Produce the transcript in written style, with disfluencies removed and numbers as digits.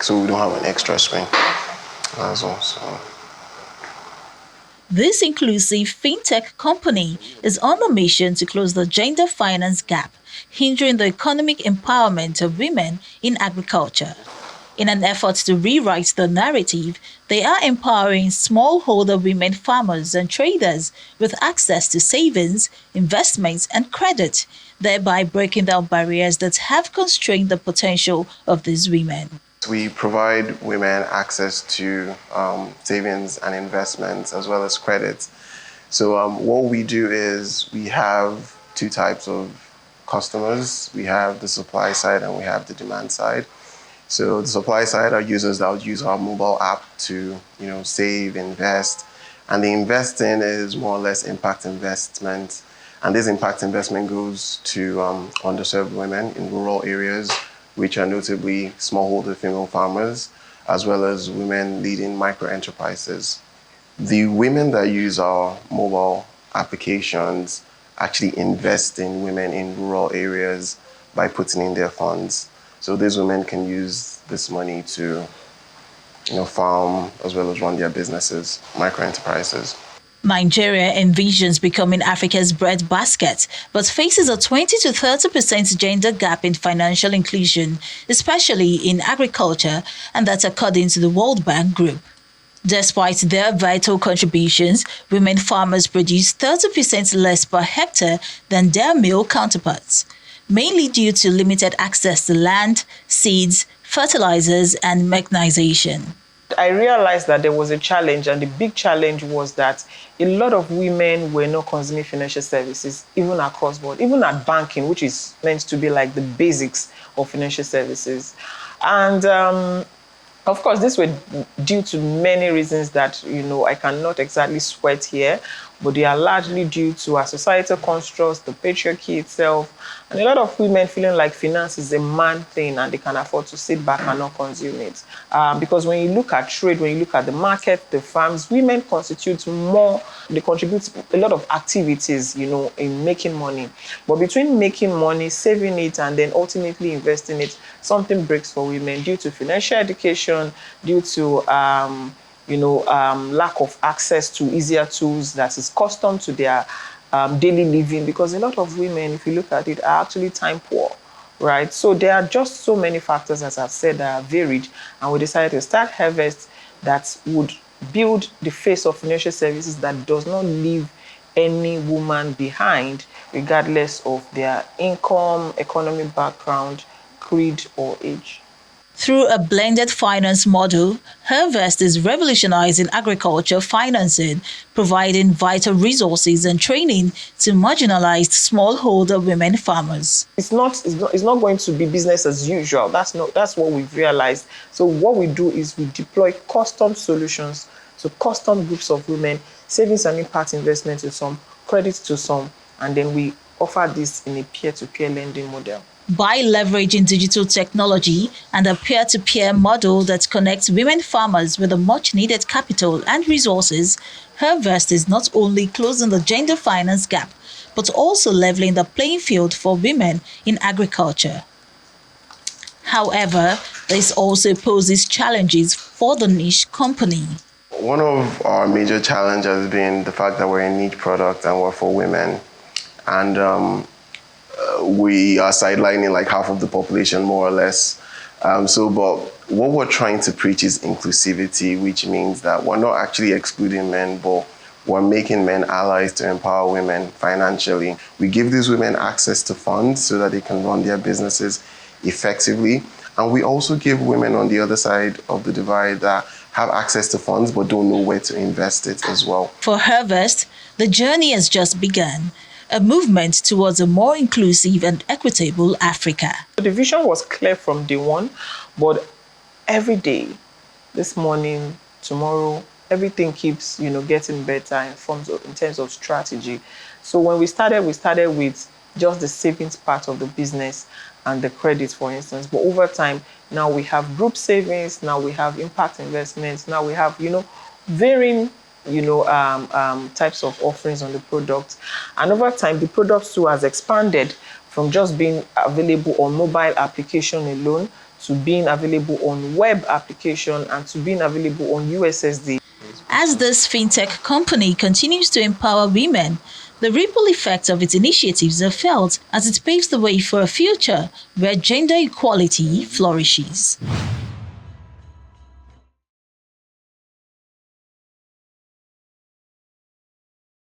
so we don't have an extra swing as well. So. This inclusive fintech company is on a mission to close the gender finance gap, hindering the economic empowerment of women in agriculture. In an effort to rewrite the narrative, they are empowering smallholder women farmers and traders with access to savings, investments, and credit, thereby breaking down barriers that have constrained the potential of these women. We provide women access to savings and investments as well as credit. So what we do is we have two types of customers. We have the supply side and we have the demand side. So the supply side are users that would use our mobile app to save, invest. And the investing is more or less impact investment. And this impact investment goes to underserved women in rural areas, which are notably smallholder female farmers, as well as women leading micro enterprises. The women that use our mobile applications actually invest in women in rural areas by putting in their funds. So these women can use this money to farm as well as run their businesses, micro enterprises. Nigeria envisions becoming Africa's breadbasket, but faces a 20 to 30% gender gap in financial inclusion, especially in agriculture, and that's according to the World Bank Group. Despite their vital contributions, women farmers produce 30% less per hectare than their male counterparts, mainly due to limited access to land, seeds, fertilizers, and mechanization. I realized that there was a challenge, and the big challenge was that a lot of women were not consuming financial services, even across board, even at banking, which is meant to be like the basics of financial services. And of course, this were due to many reasons that, I cannot exactly sweat here, but they are largely due to our societal constructs, the patriarchy itself, and a lot of women feeling like finance is a man thing and they can afford to sit back and not consume it. Because when you look at trade, when you look at the market, the farms, women constitute more, they contribute a lot of activities, in making money. But between making money, saving it, and then ultimately investing it, something breaks for women due to financial education, due to lack of access to easier tools that is custom to their daily living, because a lot of women, if you look at it, are actually time poor, right? So there are just so many factors, as I've said, that are varied, and we decided to start HerVest that would build the face of financial services that does not leave any woman behind, regardless of their income, economic background, creed, or age. Through a blended finance model, HerVest is revolutionizing agriculture financing, providing vital resources and training to marginalized smallholder women farmers. It's not going to be business as usual. That's what we've realized. So what we do is we deploy custom solutions to custom groups of women, savings and impact investment to some, credit to some, and then we offer this in a peer-to-peer lending model. By leveraging digital technology and a peer-to-peer model that connects women farmers with the much-needed capital and resources, HerVest is not only closing the gender finance gap, but also leveling the playing field for women in agriculture. However, this also poses challenges for the niche company. One of our major challenges has been the fact that we're a niche product and we're for women. And we are sidelining like half of the population, more or less. But what we're trying to preach is inclusivity, which means that we're not actually excluding men, but we're making men allies to empower women financially. We give these women access to funds so that they can run their businesses effectively. And we also give women on the other side of the divide that have access to funds but don't know where to invest it as well. For HerVest, the journey has just begun. A movement towards a more inclusive and equitable Africa. The vision was clear from day one, but every day, this morning, tomorrow, everything keeps, getting better in terms of strategy. So when we started with just the savings part of the business and the credit, for instance. But over time, now we have group savings, now we have impact investments, now we have, varying types of offerings on the product. And over time, the product too has expanded from just being available on mobile application alone to being available on web application and to being available on USSD. As this fintech company continues to empower women, the ripple effects of its initiatives are felt as it paves the way for a future where gender equality flourishes.